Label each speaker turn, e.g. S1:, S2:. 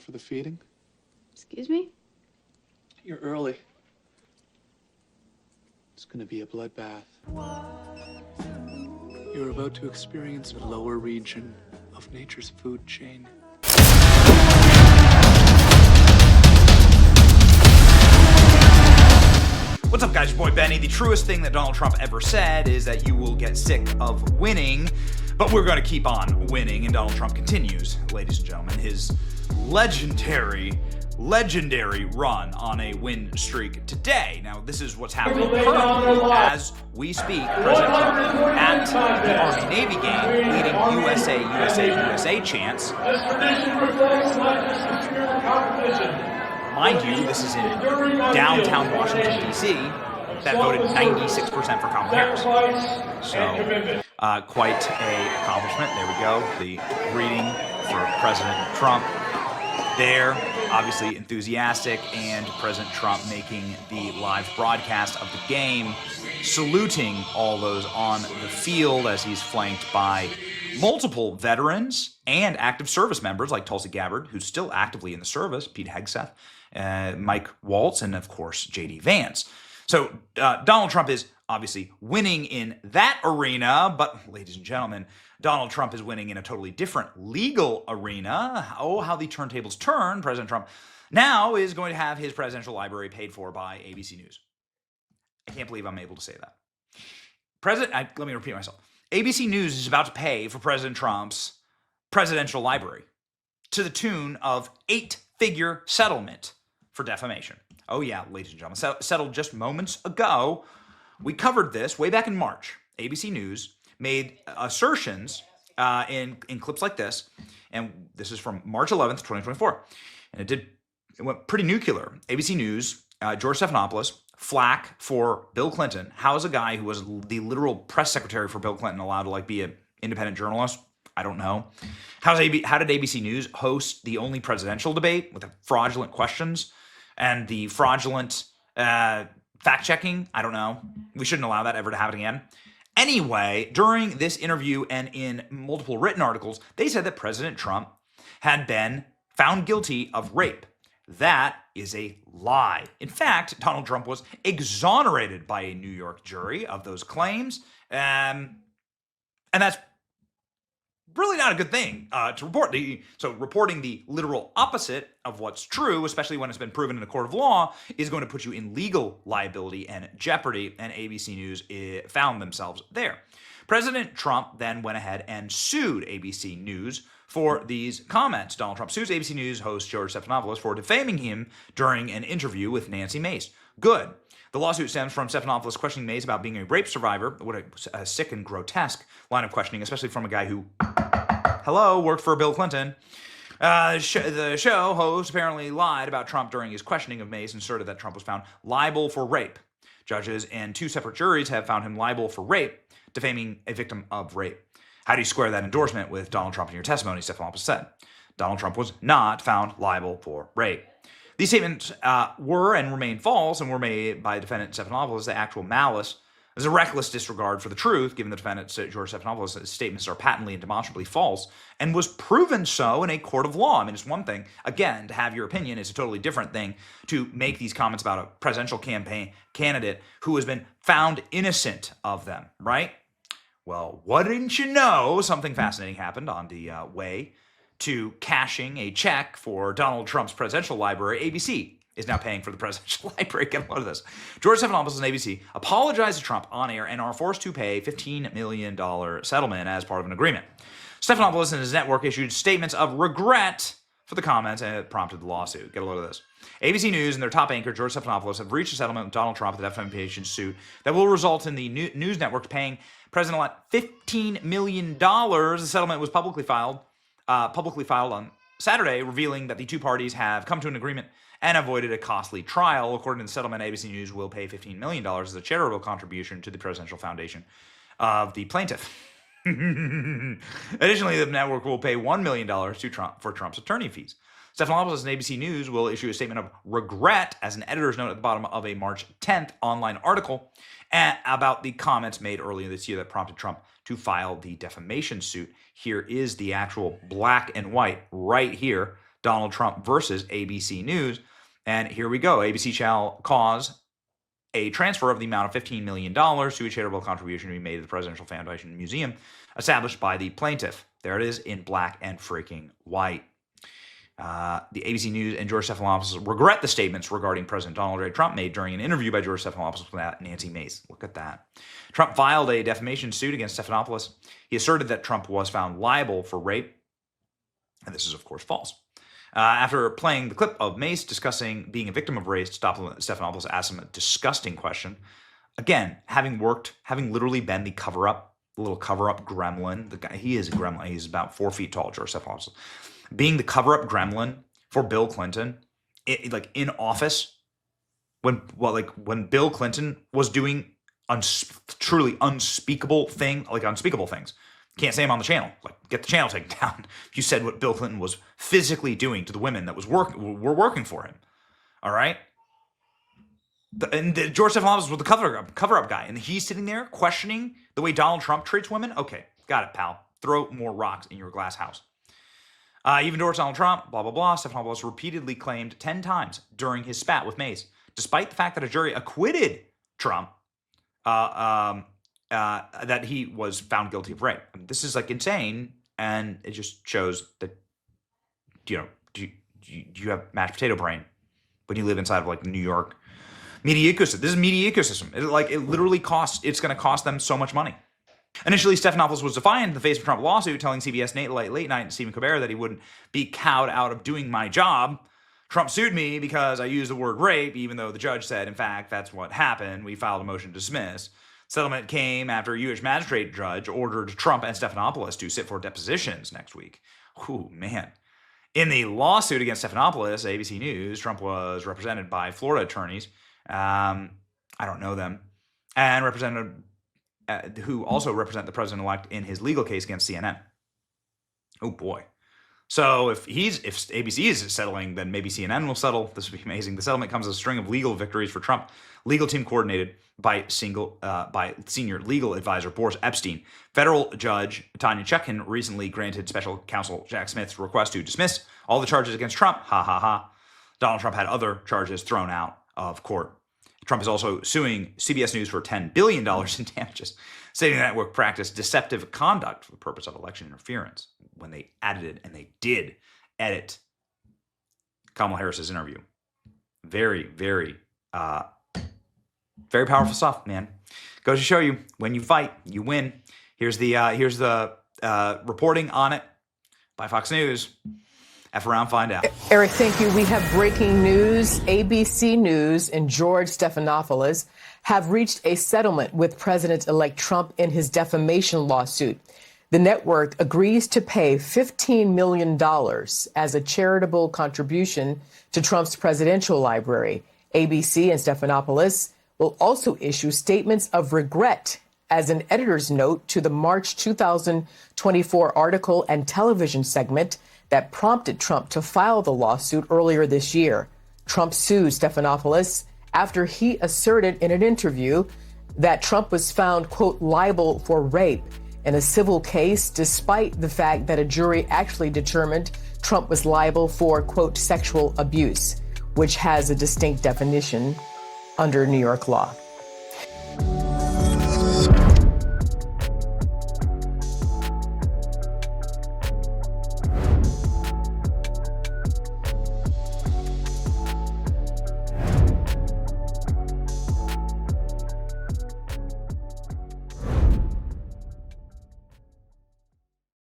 S1: for the feeding?
S2: Excuse me?
S1: You're early. It's gonna be a bloodbath. You're about to experience a lower region of nature's food chain.
S3: What's up, guys? Your boy Benny. The truest thing that Donald Trump ever said is that you will get sick of winning, but we're going to keep on winning, and Donald Trump continues, ladies and gentlemen, his legendary run on a win streak today. Now, this is what's happening currently as we speak. President Trump at the Army-Navy game, leading USA chants.
S4: This tradition reflects not just the spirit of competition.
S3: Mind you, this is in downtown Washington, D.C., that voted 96% for Kamala Harris. So, quite an accomplishment. There we go. The greeting for President Trump there, obviously enthusiastic, and President Trump making the live broadcast of the game, saluting all those on the field as he's flanked by multiple veterans and active service members like Tulsi Gabbard, who's still actively in the service, Pete Hegseth, Mike Waltz, and of course, J.D. Vance. So Donald Trump is obviously winning in that arena, but ladies and gentlemen, Donald Trump is winning in a totally different legal arena. Oh, how the turntables turn. President Trump now is going to have his presidential library paid for by ABC News. I can't believe I'm able to say that. Let me repeat myself. ABC News is about to pay for President Trump's presidential library to the tune of 8-figure settlement for defamation. Oh yeah, ladies and gentlemen, settled just moments ago. We covered this way back in March. ABC News made assertions in clips like this, and this is from March 11th, 2024. And it went pretty nuclear. ABC News, George Stephanopoulos, flack for Bill Clinton. How is a guy who was the literal press secretary for Bill Clinton allowed to be an independent journalist? I don't know. How did ABC News host the only presidential debate with the fraudulent questions and the fraudulent fact-checking? I don't know. We shouldn't allow that ever to happen again. Anyway, during this interview and in multiple written articles, they said that President Trump had been found guilty of rape. That is a lie. In fact, Donald Trump was exonerated by a New York jury of those claims. And that's really not a good thing to report. So reporting the literal opposite of what's true, especially when it's been proven in a court of law, is going to put you in legal liability and jeopardy, and ABC News found themselves there. President Trump then went ahead and sued ABC News for these comments. Donald Trump sues ABC News host George Stephanopoulos for defaming him during an interview with Nancy Mace. Good. The lawsuit stems from Stephanopoulos questioning Mace about being a rape survivor. What a sick and grotesque line of questioning, especially from a guy who, worked for Bill Clinton. The show host apparently lied about Trump during his questioning of Mace and asserted that Trump was found liable for rape. Judges and 2 separate juries have found him liable for rape, defaming a victim of rape. How do you square that endorsement with Donald Trump in your testimony? Stephanopoulos said. Donald Trump was not found liable for rape. These statements were and remain false and were made by defendant Stephanopoulos. The actual malice is a reckless disregard for the truth, given the defendant George Stephanopoulos' statements are patently and demonstrably false, and was proven so in a court of law. I mean, it's one thing, again, to have your opinion. It's a totally different thing to make these comments about a presidential campaign candidate who has been found innocent of them, right? Well, what didn't you know? Something fascinating happened on the way to cashing a check for Donald Trump's presidential library. ABC is now paying for the presidential library. Get a load of this. George Stephanopoulos and ABC apologized to Trump on air and are forced to pay $15 million settlement as part of an agreement. Stephanopoulos and his network issued statements of regret for the comments, and it prompted the lawsuit. Get a load of this. ABC News and their top anchor, George Stephanopoulos, have reached a settlement with Donald Trump, the defamation suit, that will result in the news network paying President-elect $15 million. The settlement was publicly filed on Saturday, revealing that the two parties have come to an agreement and avoided a costly trial. According to the settlement, ABC News will pay $15 million as a charitable contribution to the Presidential Foundation of the plaintiff. Additionally, the network will pay $1 million to Trump for Trump's attorney fees. Stephanopoulos and ABC News will issue a statement of regret as an editor's note at the bottom of a March 10th online article about the comments made earlier this year that prompted Trump to file the defamation suit. Here is the actual black and white right here. Donald Trump versus ABC News. And here we go. ABC shall cause a transfer of the amount of $15 million to a charitable contribution to be made to the Presidential Foundation Museum established by the plaintiff. There it is in black and freaking white. The ABC News and George Stephanopoulos regret the statements regarding President Donald J. Trump made during an interview by George Stephanopoulos with Nancy Mace. Look at that. Trump filed a defamation suit against Stephanopoulos. He asserted that Trump was found liable for rape, and this is, of course, false. After playing the clip of Mace discussing being a victim of rape, Stephanopoulos asked him a disgusting question. Again, having literally been the little cover-up gremlin. The guy, he is a gremlin. He's about 4 feet tall, George Stephanopoulos. Being the cover-up gremlin for Bill Clinton, in office, when Bill Clinton was doing truly unspeakable things. Can't say them on the channel. Get the channel taken down. You said what Bill Clinton was physically doing to the women that were working for him. All right? George Stephanopoulos was the cover-up guy, and he's sitting there questioning the way Donald Trump treats women? Okay, got it, pal. Throw more rocks in your glass house. Even endorsed Donald Trump, blah, blah, blah. Stephanopoulos repeatedly claimed 10 times during his spat with Mace, despite the fact that a jury acquitted Trump, that he was found guilty of rape. I mean, this is insane, and it just shows that, do you have mashed potato brain when you live inside of New York media ecosystem? This is media ecosystem. It literally it's going to cost them so much money. Initially, Stephanopoulos was defiant in the face of a Trump lawsuit, telling CBS Late Night and Stephen Colbert that he wouldn't be cowed out of doing my job. Trump sued me because I used the word rape, even though the judge said, in fact, that's what happened. We filed a motion to dismiss. Settlement came after a U.S. magistrate judge ordered Trump and Stephanopoulos to sit for depositions next week. Whew, man. In the lawsuit against Stephanopoulos, ABC News, Trump was represented by Florida attorneys. I don't know them. And who also represent the president-elect in his legal case against CNN. Oh, boy. So if ABC is settling, then maybe CNN will settle. This would be amazing. The settlement comes as a string of legal victories for Trump. Legal team coordinated by senior legal advisor Boris Epstein. Federal judge Tanya Chutkan recently granted special counsel Jack Smith's request to dismiss all the charges against Trump. Ha ha ha. Donald Trump had other charges thrown out of court. Trump is also suing CBS News for $10 billion in damages, stating the network practiced deceptive conduct for the purpose of election interference when they edited, and they did edit Kamala Harris's interview. Very, very, very powerful stuff, man. Goes to show you, when you fight, you win. Here's the reporting on it by Fox News. F around, find out.
S2: Eric, thank you. We have breaking news. ABC News and George Stephanopoulos have reached a settlement with President-elect Trump in his defamation lawsuit. The network agrees to pay $15 million as a charitable contribution to Trump's presidential library. ABC and Stephanopoulos will also issue statements of regret as an editor's note to the March 2024 article and television segment that prompted Trump to file the lawsuit earlier this year. Trump sued Stephanopoulos after he asserted in an interview that Trump was found, quote, liable for rape in a civil case, despite the fact that a jury actually determined Trump was liable for, quote, sexual abuse, which has a distinct definition under New York law.